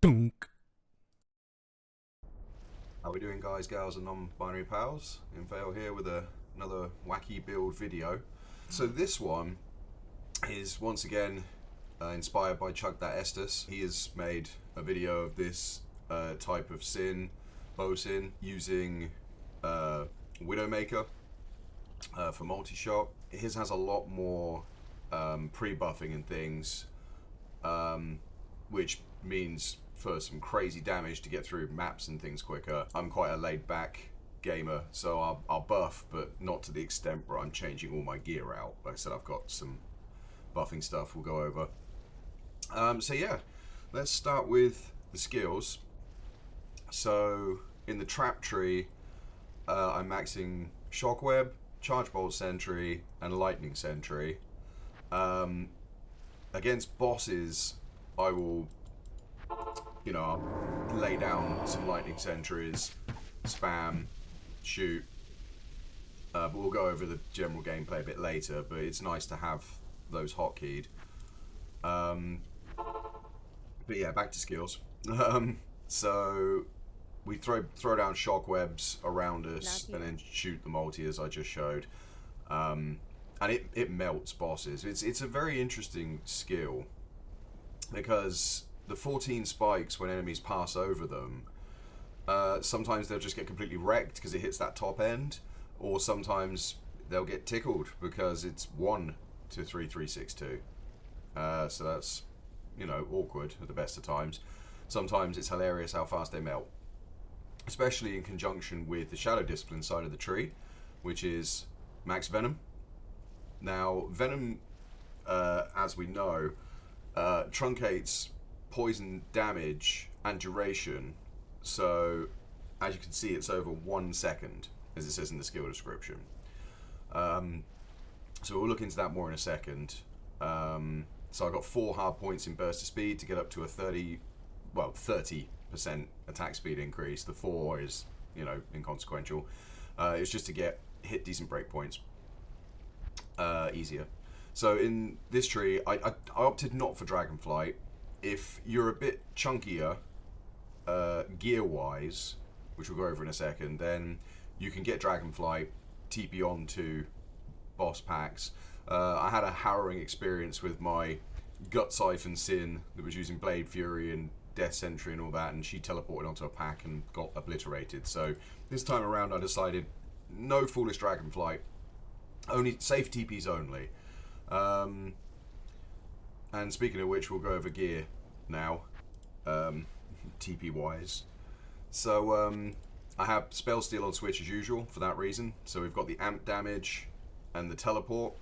How we doing, guys, gals and non-binary pals? Invail here with another wacky build video. So this one is once again inspired by Chug That Estus. He has made a video of this type of sin, bow sin, using Widowmaker for multi-shot. His has a lot more pre-buffing and things, which means for some crazy damage to get through maps and things quicker. I'm quite a laid-back gamer, so I'll buff, but not to the extent where I'm changing all my gear out. Like I said, I've got some buffing stuff we'll go over. So yeah, let's start with the skills. So in the trap tree, I'm maxing Shockweb, Charge Bolt Sentry, and Lightning Sentry. Against bosses, I will, I'll lay down some Lightning Sentries, spam, shoot, but we'll go over the general gameplay a bit later, but it's nice to have those hotkeyed. But yeah, back to skills. So we throw down shockwebs around us and then shoot the multi as I just showed. And it melts bosses. It's a very interesting skill because the 14 spikes when enemies pass over them, sometimes they'll just get completely wrecked because it hits that top end, or sometimes they'll get tickled because it's 1 to 3362. So that's, awkward at the best of times. Sometimes it's hilarious how fast they melt, especially in conjunction with the Shadow Discipline side of the tree, which is max Venom. Now, Venom, as we know, truncates poison damage and duration. So, as you can see, it's over 1 second, as it says in the skill description. So we'll look into that more in a second. So I got 4 hard points in burst of speed to get up to a 30% attack speed increase. The 4 is, inconsequential. It's just to hit decent breakpoints easier. So in this tree, I opted not for Dragonflight. If you're a bit chunkier, gear-wise, which we'll go over in a second, then you can get Dragonflight, TP on to boss packs. I had a harrowing experience with my Gut Siphon Sin that was using Blade Fury and Death Sentry and all that, and she teleported onto a pack and got obliterated. So this time around I decided no foolish Dragonflight, only safe TPs only. And speaking of which, we'll go over gear now, TP wise. So I have Spell Steal on Switch as usual for that reason. So we've got the amp damage and the teleport.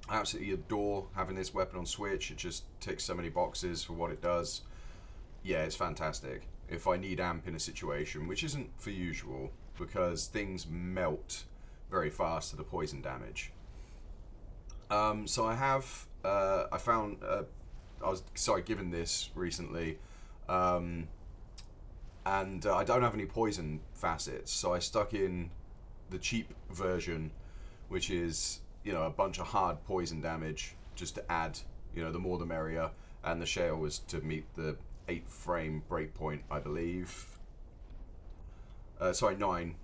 I absolutely adore having this weapon on Switch. It just ticks so many boxes for what it does. Yeah, it's fantastic. If I need amp in a situation, which isn't for usual, because things melt very fast to the poison damage. So I have, I found, I was given this recently, and I don't have any poison facets, so I stuck in the cheap version, which is, a bunch of hard poison damage, just to add, the more the merrier, and the shell was to meet the 8 frame breakpoint, I believe. 9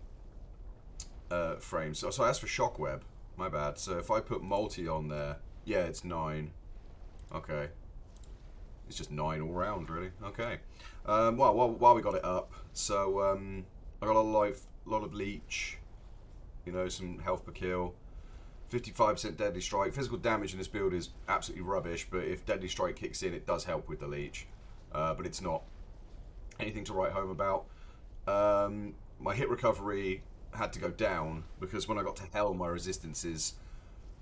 frames. So I asked for Shockweb, my bad. So if I put multi on there, yeah, it's 9. Okay. It's just 9 all round, really. Okay. While we got it up, so I got a lot of leech, some health per kill, 55% deadly strike. Physical damage in this build is absolutely rubbish, but if deadly strike kicks in, it does help with the leech. But it's not anything to write home about. My hit recovery had to go down because when I got to hell, my resistances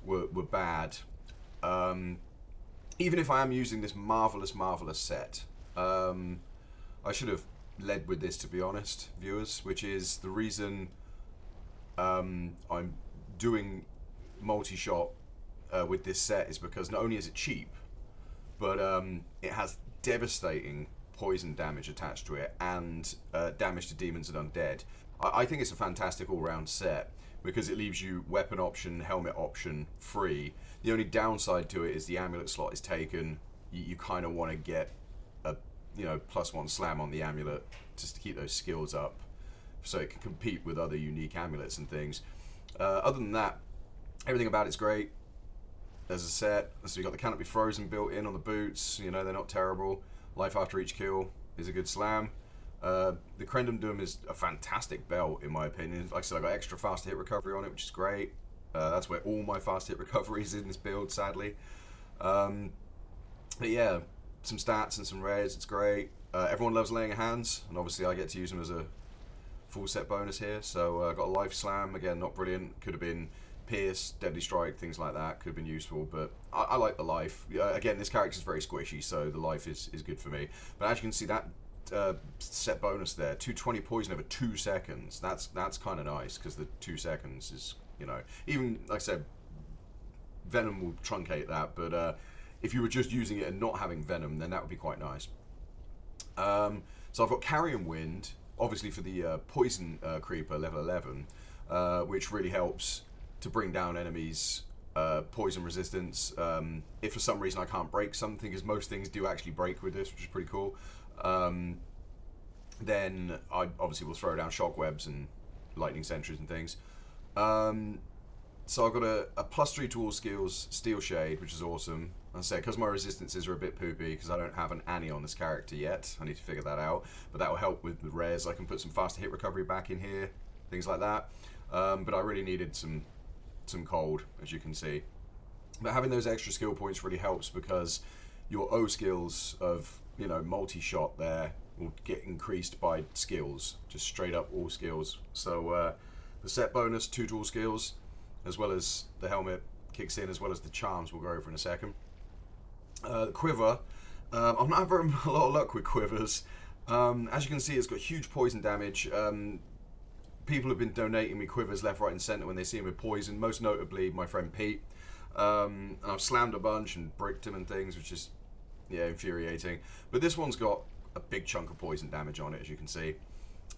were bad. Even if I am using this marvelous set, I should have led with this, to be honest, viewers, which is the reason I'm doing multi-shot with this set is because not only is it cheap, but it has devastating poison damage attached to it and damage to demons and undead. I think it's a fantastic all-round set because it leaves you weapon option, helmet option free. The only downside to it is the amulet slot is taken. You kind of want to get a you know, +1 slam on the amulet just to keep those skills up, so it can compete with other unique amulets and things. Other than that, everything about it's great as a set. So you got the canopy frozen built in on the boots. You know, they're not terrible. Life after each kill is a good slam. The Crendum Doom is a fantastic belt in my opinion. Like I said, I got extra fast hit recovery on it, which is great. That's where all my fast hit recovery is in this build, sadly. But yeah, some stats and some rares, it's great. Everyone loves laying hands, and obviously I get to use them as a full set bonus here. So I got a life slam, again not brilliant, could have been pierce, deadly strike, things like that, could have been useful, but I like the life. Again, this character is very squishy, so the life is good for me. But as you can see, that set bonus there, 220 poison over 2 seconds, that's kind of nice, because the 2 seconds is, you know, even, like I said, Venom will truncate that, but if you were just using it and not having Venom, then that would be quite nice. So I've got Carrion Wind, obviously for the Poison Creeper, level 11, which really helps to bring down enemies' poison resistance. If for some reason I can't break something, because most things do actually break with this, which is pretty cool, then I obviously will throw down shockwebs and lightning sentries and things. So I've got a +3 to all skills, Steel Shade, which is awesome. I say, because my resistances are a bit poopy, because I don't have an Annie on this character yet. I need to figure that out, but that will help with the rares. I can put some faster hit recovery back in here, things like that. But I really needed some cold, as you can see. But having those extra skill points really helps, because your O skills of, you know, multi-shot there will get increased by skills, just straight up all skills. So the set bonus, 2 to all skills, as well as the helmet kicks in, as well as the charms we'll go over in a second. The quiver, I'm not having a lot of luck with quivers. As you can see, it's got huge poison damage. People have been donating me quivers left, right and centre when they see him with poison, most notably my friend Pete. And I've slammed a bunch and bricked him and things, which is, yeah, infuriating. But this one's got a big chunk of poison damage on it, as you can see.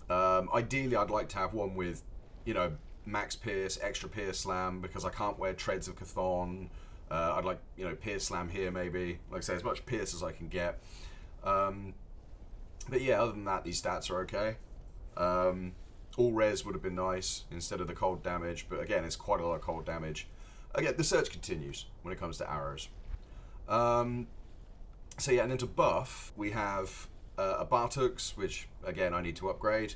Ideally, I'd like to have one with, you know, max pierce, extra pierce slam, because I can't wear Treads of Chthon. I'd like, you know, pierce slam here maybe. Like I say, as much pierce as I can get. But yeah, other than that, these stats are okay. All res would have been nice instead of the cold damage, but again, it's quite a lot of cold damage. Again, the search continues when it comes to arrows. So yeah, and then to buff, we have a Bartux, which again I need to upgrade.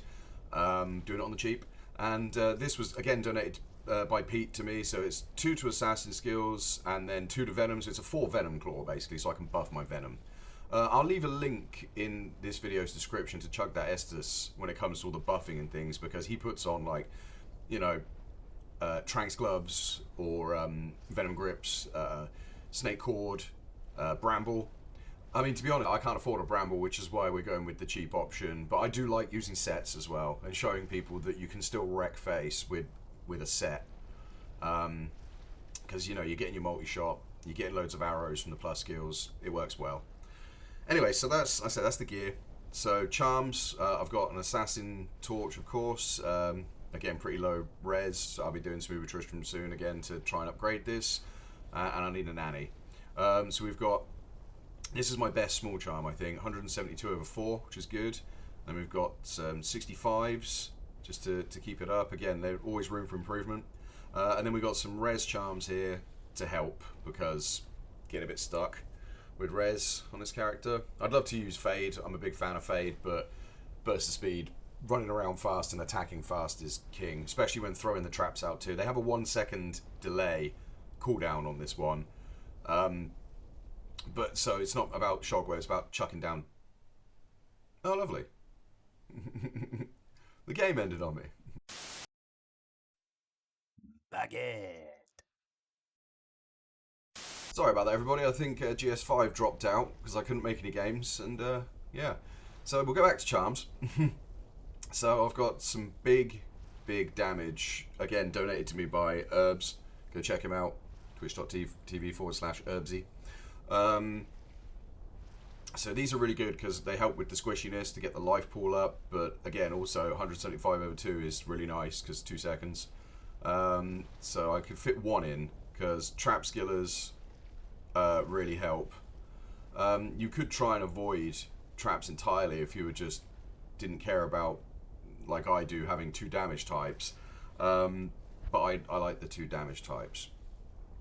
Doing it on the cheap. And this was again donated by Pete to me, so it's 2 to assassin skills and then 2 to venom, so it's a 4 venom claw basically, so I can buff my venom. I'll leave a link in this video's description to Chug That Estus when it comes to all the buffing and things, because he puts on, like, you know, Tranks gloves or venom grips, snake cord, bramble. I mean, to be honest, I can't afford a bramble, which is why we're going with the cheap option, but I do like using sets as well and showing people that you can still wreck face with a set, because, you know, you're getting your multi-shot, you're getting loads of arrows from the plus skills, it works well. Anyway, so that's the gear. So charms, I've got an assassin torch, of course, again pretty low res, so I'll be doing Smooth Tristram soon again to try and upgrade this, and I need an Annie. So we've got, this is my best small charm, I think, 172 over 4, which is good. Then we've got 65s, just to keep it up. Again, there's always room for improvement. And then we've got some res charms here to help, because getting a bit stuck with res on this character. I'd love to use Fade, I'm a big fan of Fade, but burst of speed, running around fast and attacking fast is king, especially when throwing the traps out too. They have a 1 second delay cooldown on this one. But so it's not about shockwave, it's about chucking down. Oh, lovely. The game ended on me. Baguette. Sorry about that, everybody. I think GS5 dropped out because I couldn't make any games, and yeah. So we'll go back to charms. So I've got some big damage, again donated to me by Herbs. Go check him out, twitch.tv/Herbsy. So these are really good because they help with the squishiness to get the life pool up, but again also 175 over 2 is really nice because 2 seconds. So I could fit 1 in because trap skillers really help. You could try and avoid traps entirely if you didn't care about, like I do, having 2 damage types. But I like the 2 damage types.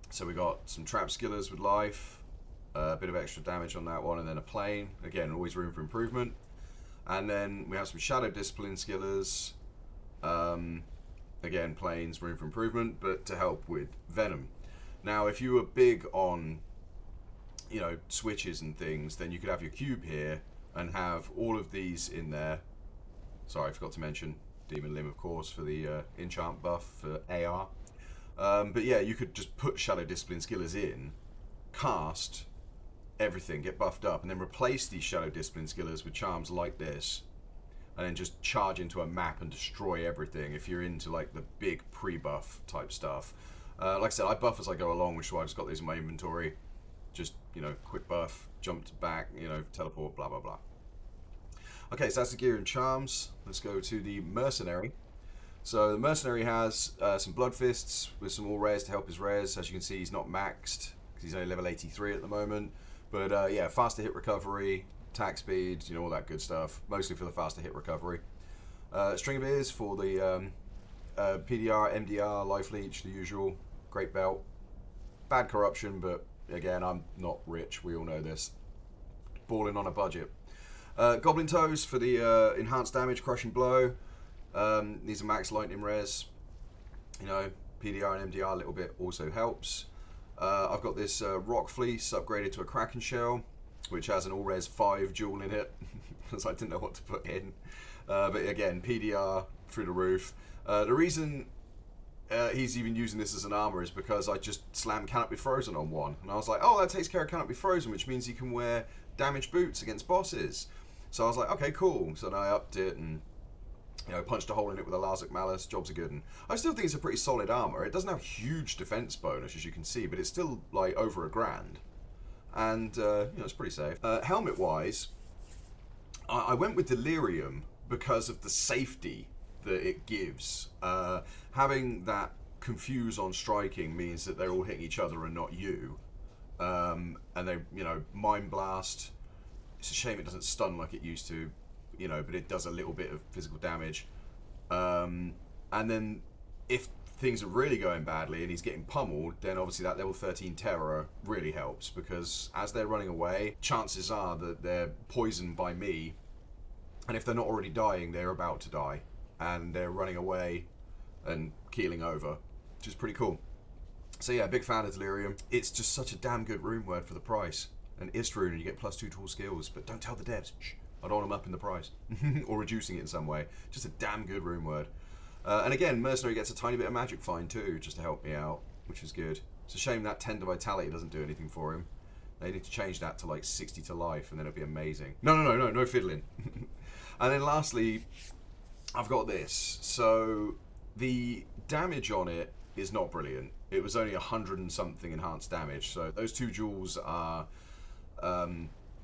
So we got some trap skillers with life, a bit of extra damage on that one, and then a plane. Again, always room for improvement. And then we have some shadow discipline skillers. Again, planes, room for improvement, but to help with Venom. Now, if you were big on, you know, switches and things, then you could have your cube here and have all of these in there. Sorry, I forgot to mention Demon Limb, of course, for the enchant buff for AR. But yeah, you could just put Shadow Discipline skillers in, cast everything, get buffed up, and then replace these Shadow Discipline skillers with charms like this, and then just charge into a map and destroy everything if you're into like the big pre-buff type stuff. Like I said, I buff as I go along, which is why I just got these in my inventory. Just, you know, quick buff, jumped back, you know, teleport, blah, blah, blah. Okay, so that's the gear and charms. Let's go to the Mercenary. So the Mercenary has some Blood Fists with some all res to help his res. As you can see, he's not maxed because he's only level 83 at the moment. But yeah, faster hit recovery, attack speed, you know, all that good stuff. Mostly for the faster hit recovery. String of Ears for the PDR, MDR, Life Leech, the usual. Great belt. Bad corruption, but again, I'm not rich. We all know this. Balling on a budget. Goblin Toes for the enhanced damage, crushing blow. These are max lightning res. You know, PDR and MDR a little bit also helps. I've got this Rock Fleece upgraded to a Kraken Shell, which has an all res 5 jewel in it, because I didn't know what to put in. But again, PDR through the roof. The reason he's even using this as an armor is because I just slammed Cannot Be Frozen on one, and I was like, oh, that takes care of Cannot Be Frozen, which means he can wear damaged boots against bosses. So I was like, okay, cool. So then I upped it and, you know, punched a hole in it with a Larzik Malice. Job's a good one. I still think it's a pretty solid armor. It doesn't have huge defense bonus, as you can see, but it's still like over $1,000, and you know, it's pretty safe. Helmet wise, I went with Delirium because of the safety that it gives. Having that confuse on striking means that they're all hitting each other and not you. And they, you know, Mind Blast. It's a shame it doesn't stun like it used to, you know, but it does a little bit of physical damage. And then if things are really going badly and he's getting pummeled, then obviously that level 13 Terror really helps, because as they're running away, chances are that they're poisoned by me, and if they're not already dying, they're about to die, and they're running away and keeling over, which is pretty cool. So yeah, big fan of Delirium. It's just such a damn good rune word for the price. And Istrune, and you get +2 to all skills, but don't tell the devs. Shh, I don't want them up in the price. Or reducing it in some way. Just a damn good rune word. And again, Mercenary gets a tiny bit of Magic Find too, just to help me out, which is good. It's a shame that Tender Vitality doesn't do anything for him. They need to change that to like 60 to life, and then it'd be amazing. No fiddling. And then lastly, I've got this. So the damage on it is not brilliant. It was only 100 and something enhanced damage. So those 2 jewels are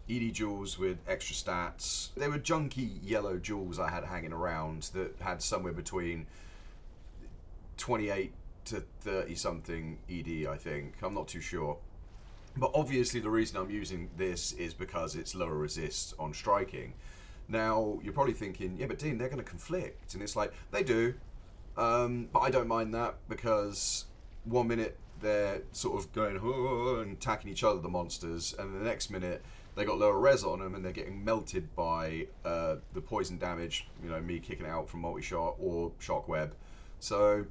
ED jewels with extra stats. They were junky yellow jewels I had hanging around that had somewhere between 28 to 30 something ED, I think. I'm not too sure. But obviously the reason I'm using this is because it's lower resist on striking. Now, you're probably thinking, yeah, but Dean, they're going to conflict. And it's like, they do. But I don't mind that, because 1 minute they're sort of going and attacking each other, the monsters, and the next minute they got lower res on them and they're getting melted by the poison damage, you know, me kicking it out from multi-shot or shockweb. So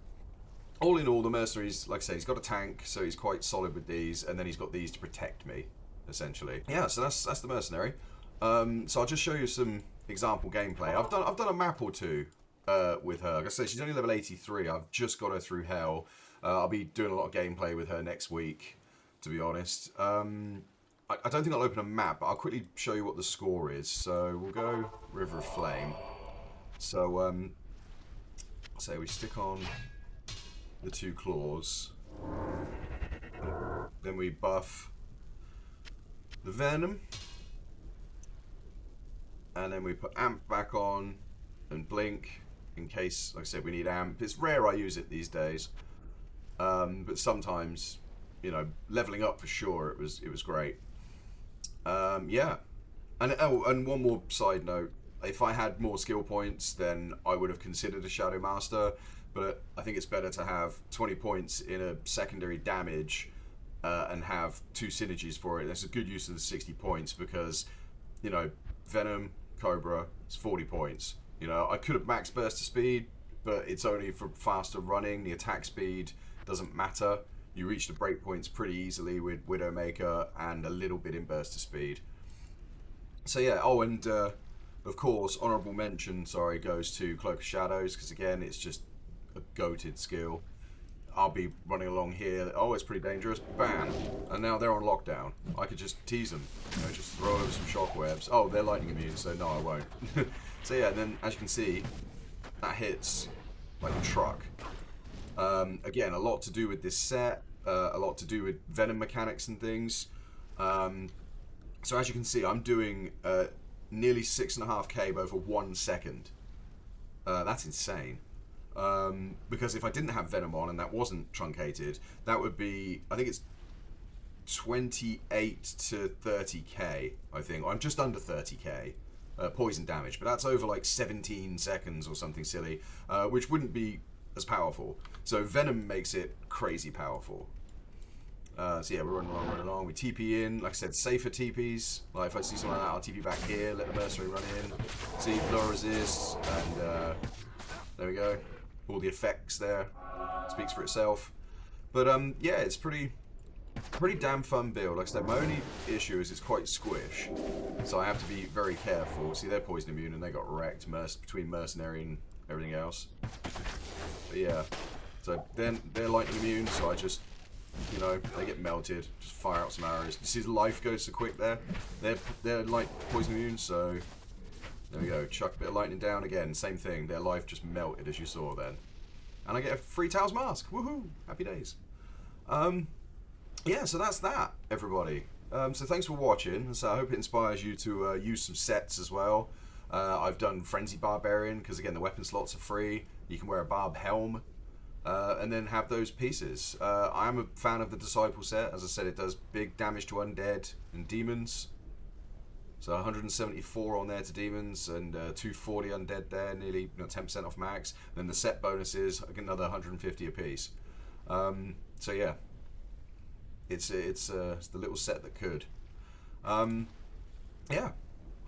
all in all, the Mercenaries, like I say, he's got a tank, so he's quite solid with these, and then he's got these to protect me, essentially. Yeah, so that's the Mercenary. So I'll just show you some example gameplay. I've done a map or two with her. Like I say, she's only level 83. I've just got her through hell. I'll be doing a lot of gameplay with her next week, to be honest. I don't think I'll open a map, but I'll quickly show you what the score is. So we'll go River of Flame. So say we stick on the 2 claws. Then we buff the Venom. And then we put Amp back on and Blink in case, like I said, we need Amp. It's rare I use it these days. But sometimes, you know, leveling up for sure, it was great. Yeah, And oh, and one more side note: if I had more skill points, then I would have considered a Shadow Master. But I think it's better to have 20 points in a secondary damage and have two synergies for it. That's a good use of the 60 points because, you know, Venom, Cobra, it's 40 points. You know, I could have max burst to speed, but it's only for faster running. The attack speed doesn't matter. You reach the breakpoints pretty easily with Widowmaker and a little bit in burst to speed. So yeah, oh, and of course, honourable mention, sorry, goes to Cloak of Shadows, because again, it's just a goated skill. I'll be running along here, oh, it's pretty dangerous, bam, and now they're on lockdown. I could just tease them, you know, just throw over some shockwebs. Oh, they're lightning immune, so no, I won't. So yeah, then, as you can see, that hits like a truck. Again, a lot to do with this set, a lot to do with Venom mechanics and things. So as you can see, I'm doing nearly 6.5k over 1 second. That's insane. Because if I didn't have Venom on and that wasn't truncated, that would be, I think it's 28 to 30k, I think. I'm just under 30k poison damage, but that's over like 17 seconds or something silly, which wouldn't be as powerful. So Venom makes it crazy powerful. So yeah, we're running along. We TP in, like I said, safer TPs. Like if I see something like that, I'll TP back here, let the mercenary run in. See, low resist, and there we go. All the effects there, speaks for itself. But yeah, it's pretty damn fun build. Like I said, my only issue is it's quite squish, so I have to be very careful. See, they're poison immune and they got wrecked between mercenary and everything else. But yeah, so then they're lightning immune, so I just, you know, they get melted. Just fire out some arrows. You see, the life goes so quick there. They're like poison immune, so there we go. Chuck a bit of lightning down again. Same thing. Their life just melted as you saw then, and I get a free Tails mask. Woohoo! Happy days. Yeah, so that's that, everybody. So thanks for watching. So I hope it inspires you to use some sets as well. I've done Frenzy Barbarian because again the weapon slots are free. You can wear a barb helm. And then have those pieces. I am a fan of the Disciple set. As I said, it does big damage to undead and demons. So 174 on there to demons and 240 undead there, nearly 10% off max. And then the set bonuses, another 150 apiece. So yeah, it's the little set that could. Yeah,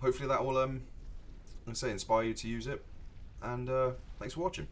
hopefully that will, let's say, inspire you to use it. And thanks for watching.